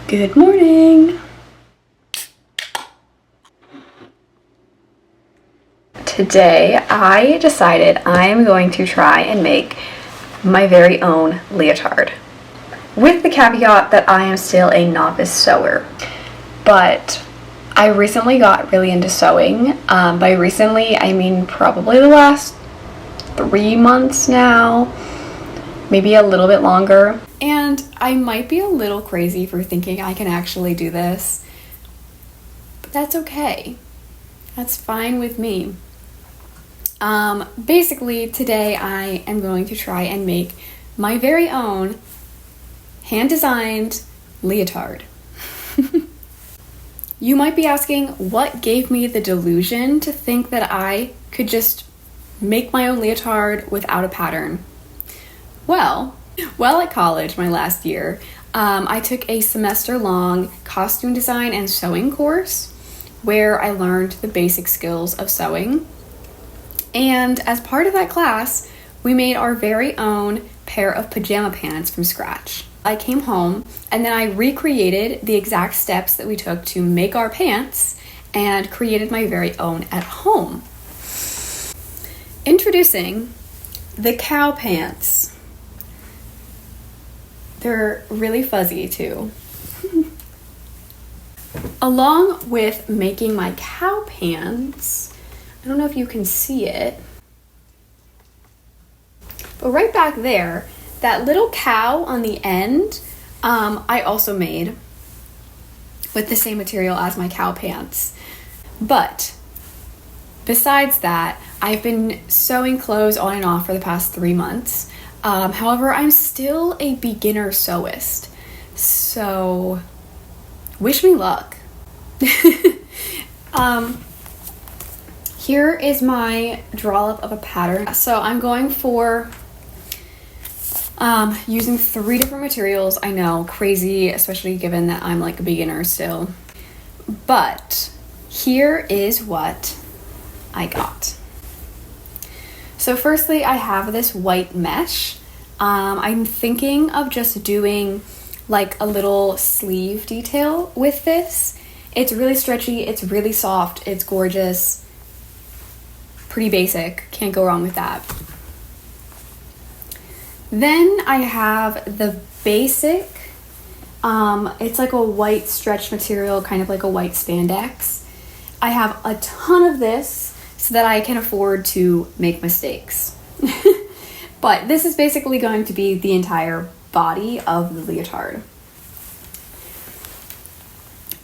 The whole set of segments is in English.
Good morning! Today I decided I am going to try and make my very own leotard, with the caveat that I am still a novice sewer. But I recently got really into sewing. By recently I mean probably the last 3 months now, maybe a little bit longer. And I might be a little crazy for thinking I can actually do this, but that's okay. That's fine with me. Basically today I am going to try and make my very own hand-designed leotard. You might be asking, what gave me the delusion to think that I could just make my own leotard without a pattern? Well, at college, my last year, I took a semester-long costume design and sewing course where I learned the basic skills of sewing. And as part of that class, we made our very own pair of pajama pants from scratch. I came home and then I recreated the exact steps that we took to make our pants and created my very own at home. Introducing the cow pants. They're really fuzzy too. Along with making my cow pants, I don't know if you can see it, but right back there, that little cow on the end, I also made with the same material as my cow pants. But besides that, I've been sewing clothes on and off for the past 3 months. However, I'm still a beginner sewist, so wish me luck. Here is my draw-up of a pattern. So I'm going for using 3 different materials. I know, crazy, especially given that I'm like a beginner still. But here is what I got. So firstly, I have this white mesh. I'm thinking of just doing like a little sleeve detail with this. It's really stretchy, it's really soft, it's gorgeous. Pretty basic, can't go wrong with that. Then I have the basic, it's like a white stretch material, kind of like a white spandex. I have a ton of this so that I can afford to make mistakes. But this is basically going to be the entire body of the leotard.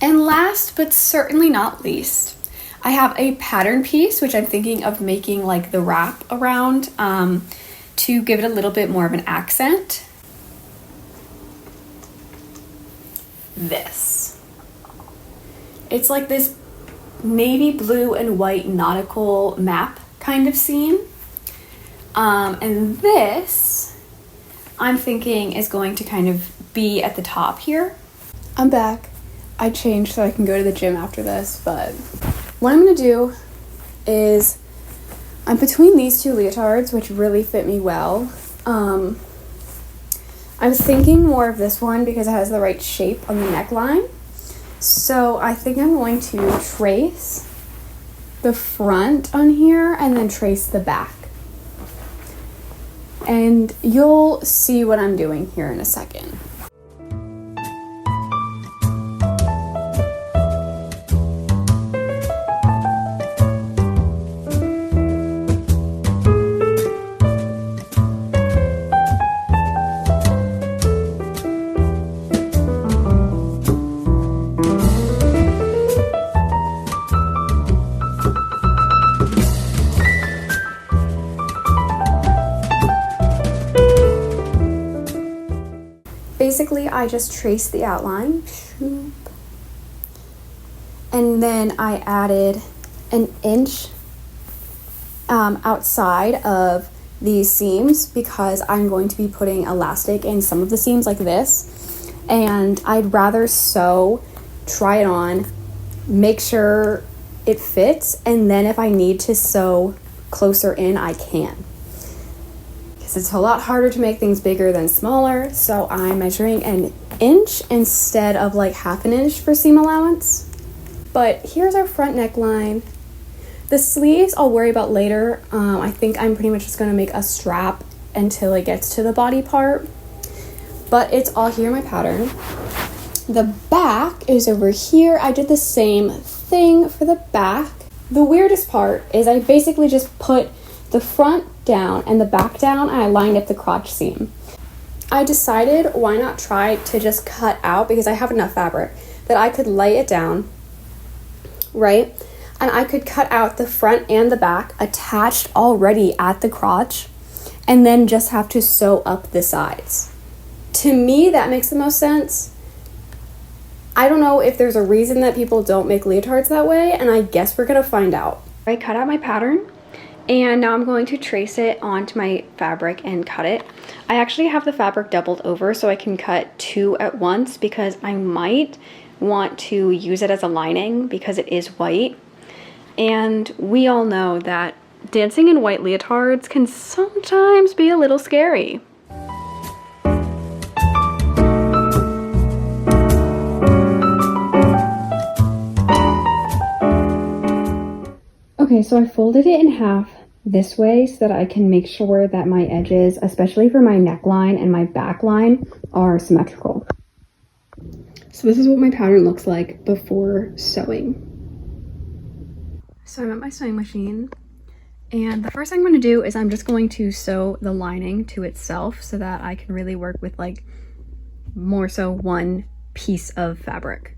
And last but certainly not least, I have a pattern piece, which I'm thinking of making like the wrap around to give it a little bit more of an accent. This. It's like this navy blue and white nautical map kind of scene. And this, I'm thinking, is going to kind of be at the top here. I'm back. I changed so I can go to the gym after this, but what I'm going to do is I'm between these 2 leotards, which really fit me well. I'm thinking more of this one because it has the right shape on the neckline. So I think I'm going to trace the front on here and then trace the back. And you'll see what I'm doing here in a second. Basically, I just traced the outline, and then I added an inch outside of these seams because I'm going to be putting elastic in some of the seams like this, and I'd rather sew, try it on, make sure it fits, and then if I need to sew closer in, I can. because it's a lot harder to make things bigger than smaller. So I'm measuring an inch instead of like half an inch for seam allowance. But here's our front neckline. The sleeves I'll worry about later. I think I'm pretty much just going to make a strap until it gets to the body part. But it's all here in my pattern. The back is over here. I did the same thing for the back. The weirdest part is I basically just put the front down and the back down, and I lined up the crotch seam. I decided why not try to just cut out, because I have enough fabric that I could lay it down, right? And I could cut out the front and the back attached already at the crotch, and then just have to sew up the sides. To me, that makes the most sense. I don't know if there's a reason that people don't make leotards that way, and I guess we're gonna find out. I cut out my pattern, and now I'm going to trace it onto my fabric and cut it. I actually have the fabric doubled over so I can cut two at once, because I might want to use it as a lining because it is white. And we all know that dancing in white leotards can sometimes be a little scary. Okay, so I folded it in half this way so that I can make sure that my edges, especially for my neckline and my back line, are symmetrical. So this is what my pattern looks like before sewing. So I'm at my sewing machine, and the first thing I'm going to do is I'm just going to sew the lining to itself so that I can really work with like more so one piece of fabric.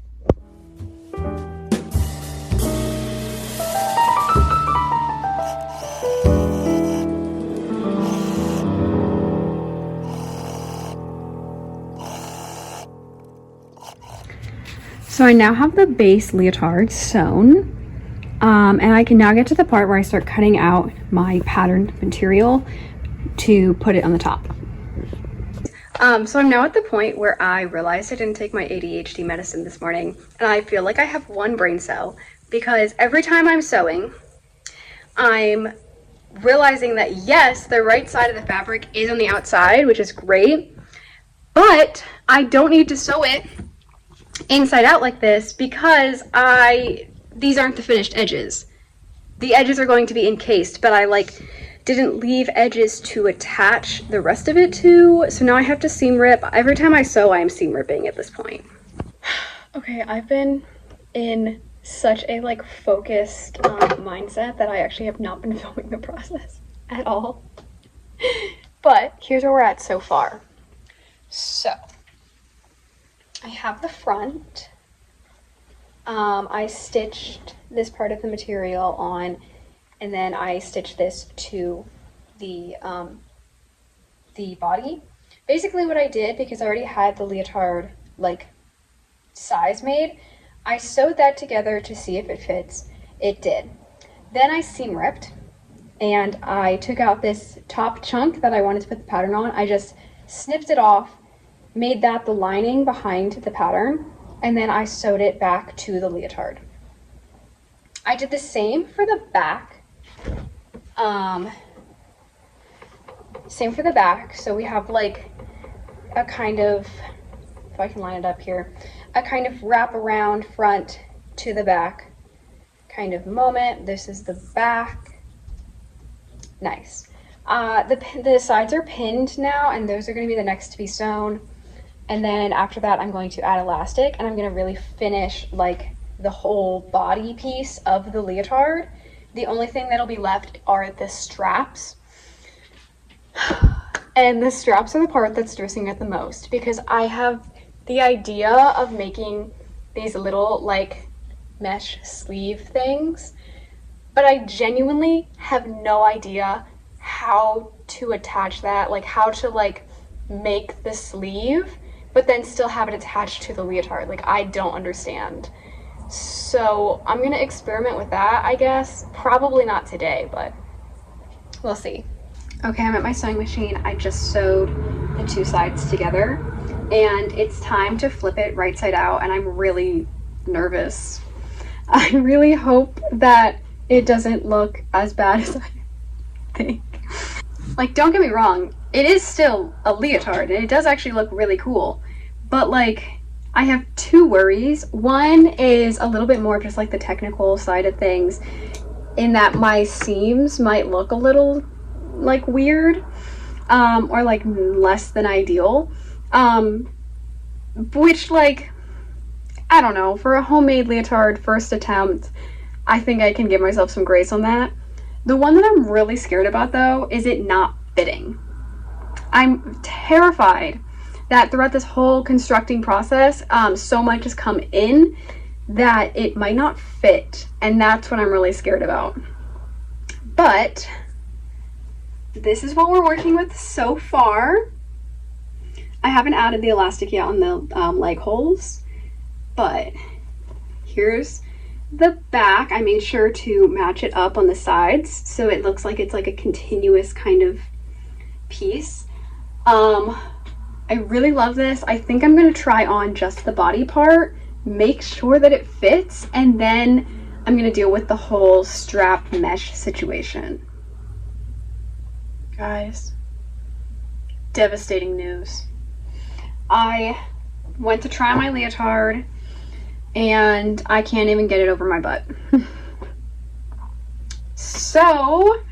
So I now have the base leotard sewn, and I can now get to the part where I start cutting out my patterned material to put it on the top. So I'm now at the point where I realized I didn't take my ADHD medicine this morning, and I feel like I have one brain cell, because every time I'm sewing, I'm realizing that yes, the right side of the fabric is on the outside, which is great, but I don't need to sew it inside out like this because these aren't the finished edges. The edges are going to be encased, but I didn't leave edges to attach the rest of it to, so now I have to seam rip. Every time I sew, I am seam ripping at this point. Okay, I've been in such a focused mindset that I actually have not been filming the process at all. But here's where we're at so far. So I have the front. I stitched this part of the material on, and then I stitched this to the body. Basically what I did, because I already had the leotard size made, I sewed that together to see if it fits. It did. Then I seam ripped, and I took out this top chunk that I wanted to put the pattern on. I just snipped it off, made that the lining behind the pattern, and then I sewed it back to the leotard. I did the same for the back. Same for the back. So we have a kind of, if I can line it up here, a kind of wrap around front to the back kind of moment. This is the back. Nice. The sides are pinned now, and those are going to be the next to be sewn. And then after that, I'm going to add elastic, and I'm going to really finish the whole body piece of the leotard. The only thing that'll be left are the straps. And the straps are the part that's stressing me the most, because I have the idea of making these little mesh sleeve things, but I genuinely have no idea how to attach that, how to make the sleeve but then still have it attached to the leotard. I don't understand. So I'm gonna experiment with that, I guess. Probably not today, but we'll see. Okay, I'm at my sewing machine. I just sewed the two sides together, and it's time to flip it right side out, and I'm really nervous. I really hope that it doesn't look as bad as I think. Don't get me wrong, it is still a leotard, and it does actually look really cool. But like, I have two worries. One is a little bit more just like the technical side of things, in that my seams might look a little like weird, or like less than ideal, which, like, I don't know, for a homemade leotard first attempt, I think I can give myself some grace on that. The one that I'm really scared about, though, is it not fitting. I'm terrified that throughout this whole constructing process, so much has come in that it might not fit, and that's what I'm really scared about. But this is what we're working with so far. I haven't added the elastic yet on the leg holes, but here's the back. I made sure to match it up on the sides so it looks like it's like a continuous kind of piece. I really love this. I think I'm going to try on just the body part, make sure that it fits, and then I'm going to deal with the whole strap mesh situation. Guys, devastating news. I went to try on my leotard and I can't even get it over my butt. So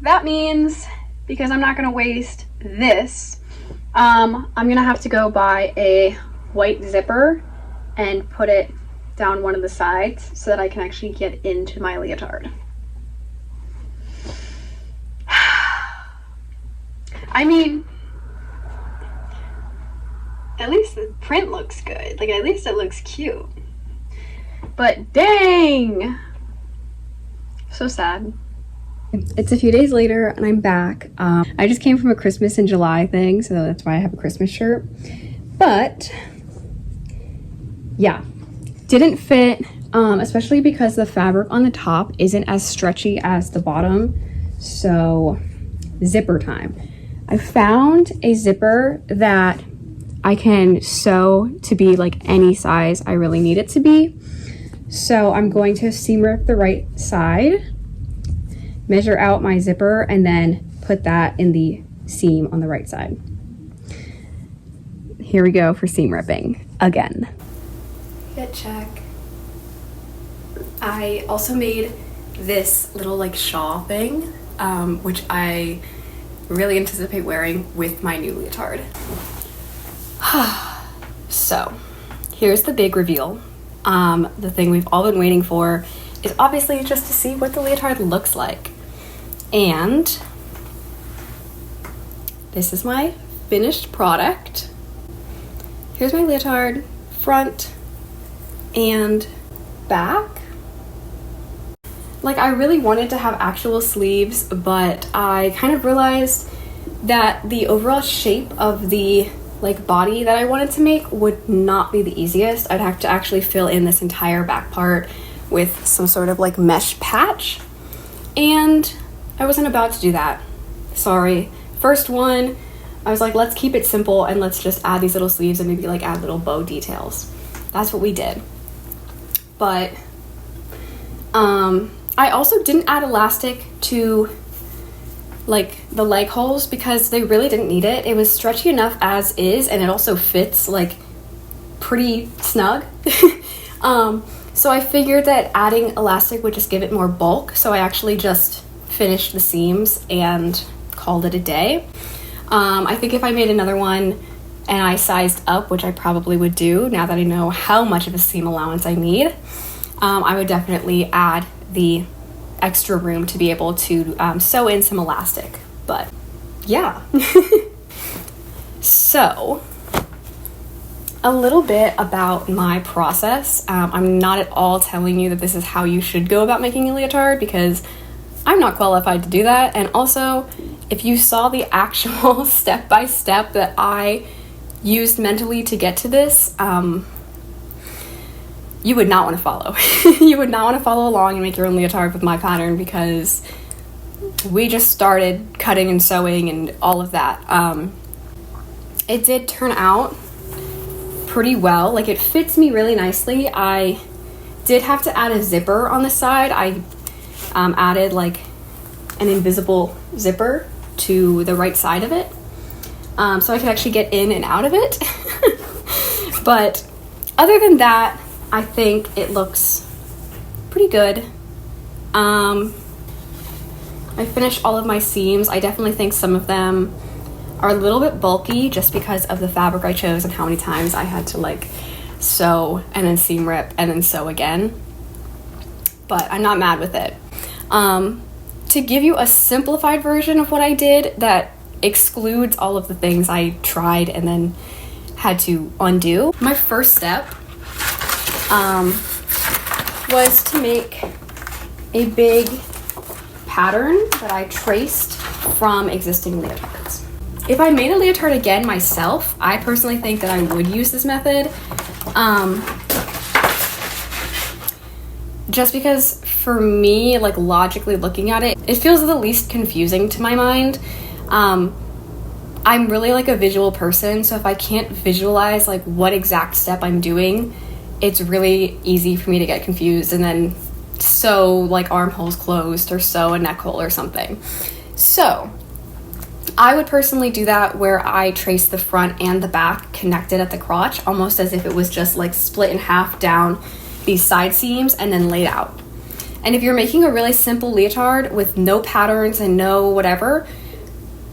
that means, because I'm not going to waste this, I'm going to have to go buy a white zipper and put it down one of the sides so that I can actually get into my leotard. I mean, at least the print looks good. Like, at least it looks cute. But dang! So sad. It's a few days later and I'm back. I just came from a Christmas in July thing, so that's why I have a Christmas shirt. But yeah, didn't fit, especially because the fabric on the top isn't as stretchy as the bottom. So zipper time. I found a zipper that I can sew to be like any size I really need it to be. So I'm going to seam rip the right side, measure out my zipper, and then put that in the seam on the right side. Here we go for seam ripping again. Fit check. I also made this little like shawl thing, which I really anticipate wearing with my new leotard. So here's the big reveal. The thing we've all been waiting for is obviously just to see what the leotard looks like. And this is my finished product. Here's my leotard, front and back. Like, I really wanted to have actual sleeves, but I kind of realized that the overall shape of the like body that I wanted to make would not be the easiest. I'd have to actually fill in this entire back part with some sort of like mesh patch, and I wasn't about to do that. Sorry. First one, I was like, let's keep it simple and let's just add these little sleeves and maybe like add little bow details. That's what we did. But I also didn't add elastic to like the leg holes because they really didn't need it. It was stretchy enough as is, and it also fits like pretty snug. So I figured that adding elastic would just give it more bulk, so I actually just finished the seams and called it a day. I think if I made another one and I sized up, which I probably would do now that I know how much of a seam allowance I need, I would definitely add the extra room to be able to sew in some elastic. But yeah. So a little bit about my process. I'm not at all telling you that this is how you should go about making a leotard, because I'm not qualified to do that. And also, if you saw the actual step-by-step that I used mentally to get to this, you would not want to follow. You would not want to follow along and make your own leotard with my pattern, because we just started cutting and sewing and all of that. It did turn out pretty well. Like, it fits me really nicely. I did have to add a zipper on the side. I added like an invisible zipper to the right side of it, so I can actually get in and out of it. But other than that, I think it looks pretty good. I finished all of my seams. I definitely think some of them are a little bit bulky just because of the fabric I chose and how many times I had to like sew and then seam rip and then sew again. But I'm not mad with it. To give you a simplified version of what I did that excludes all of the things I tried and then had to undo, my first step was to make a big pattern that I traced from existing leotards. If I made a leotard again myself, I personally think that I would use this method, just because for me, like logically looking at it, it feels the least confusing to my mind. I'm really like a visual person, so if I can't visualize like what exact step I'm doing, it's really easy for me to get confused and then sew like armholes closed or sew a neck hole or something. So I would personally do that where I trace the front and the back connected at the crotch, almost as if it was just like split in half down these side seams and then laid out. And if you're making a really simple leotard with no patterns and no whatever,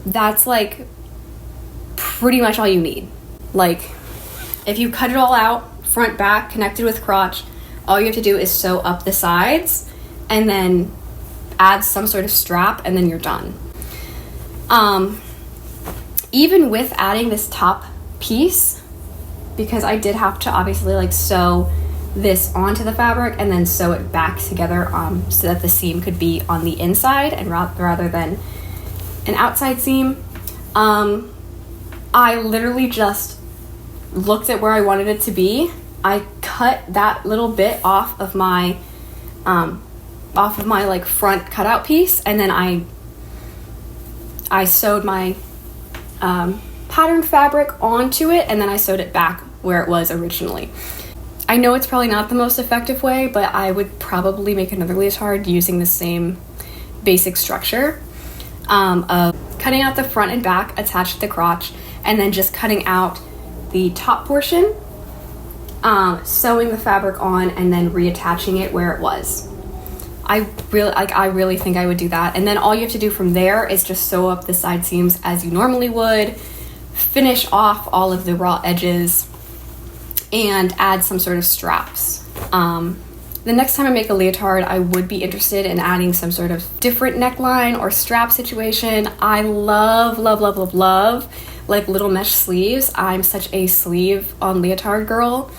that's like pretty much all you need. Like if you cut it all out, front, back, connected with crotch, all you have to do is sew up the sides and then add some sort of strap and then you're done. Even with adding this top piece, because I did have to obviously like sew this onto the fabric and then sew it back together so that the seam could be on the inside and rather than an outside seam. I literally just looked at where I wanted it to be. I cut that little bit off of my like front cutout piece, and then I sewed my pattern fabric onto it, and then I sewed it back where it was originally. I know it's probably not the most effective way, but I would probably make another leotard using the same basic structure of cutting out the front and back attached to the crotch, and then just cutting out the top portion, sewing the fabric on, and then reattaching it where it was. I really think I would do that. And then all you have to do from there is just sew up the side seams as you normally would, finish off all of the raw edges, and add some sort of straps. The next time I make a leotard, I would be interested in adding some sort of different neckline or strap situation. I love like little mesh sleeves. I'm such a sleeve on leotard girl.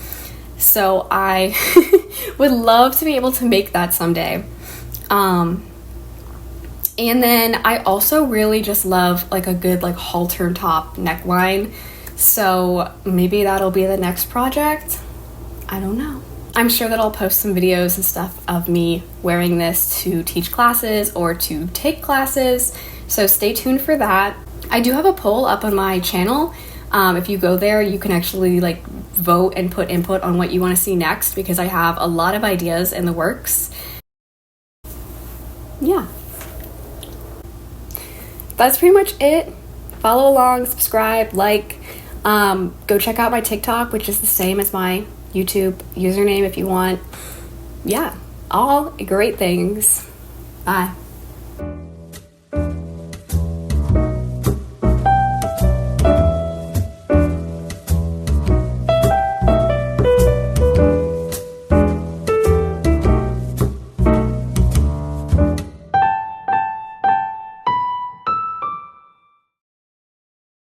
So I would love to be able to make that someday. And then I also really just love like a good like halter top neckline. So maybe that'll be the next project. I don't know. I'm sure that I'll post some videos and stuff of me wearing this to teach classes or to take classes. So stay tuned for that. I do have a poll up on my channel. If you go there, you can actually like vote and put input on what you want to see next, because I have a lot of ideas in the works. Yeah. That's pretty much it. Follow along, subscribe, like, go check out my TikTok, which is the same as my YouTube username if you want. Yeah, all great things. Bye.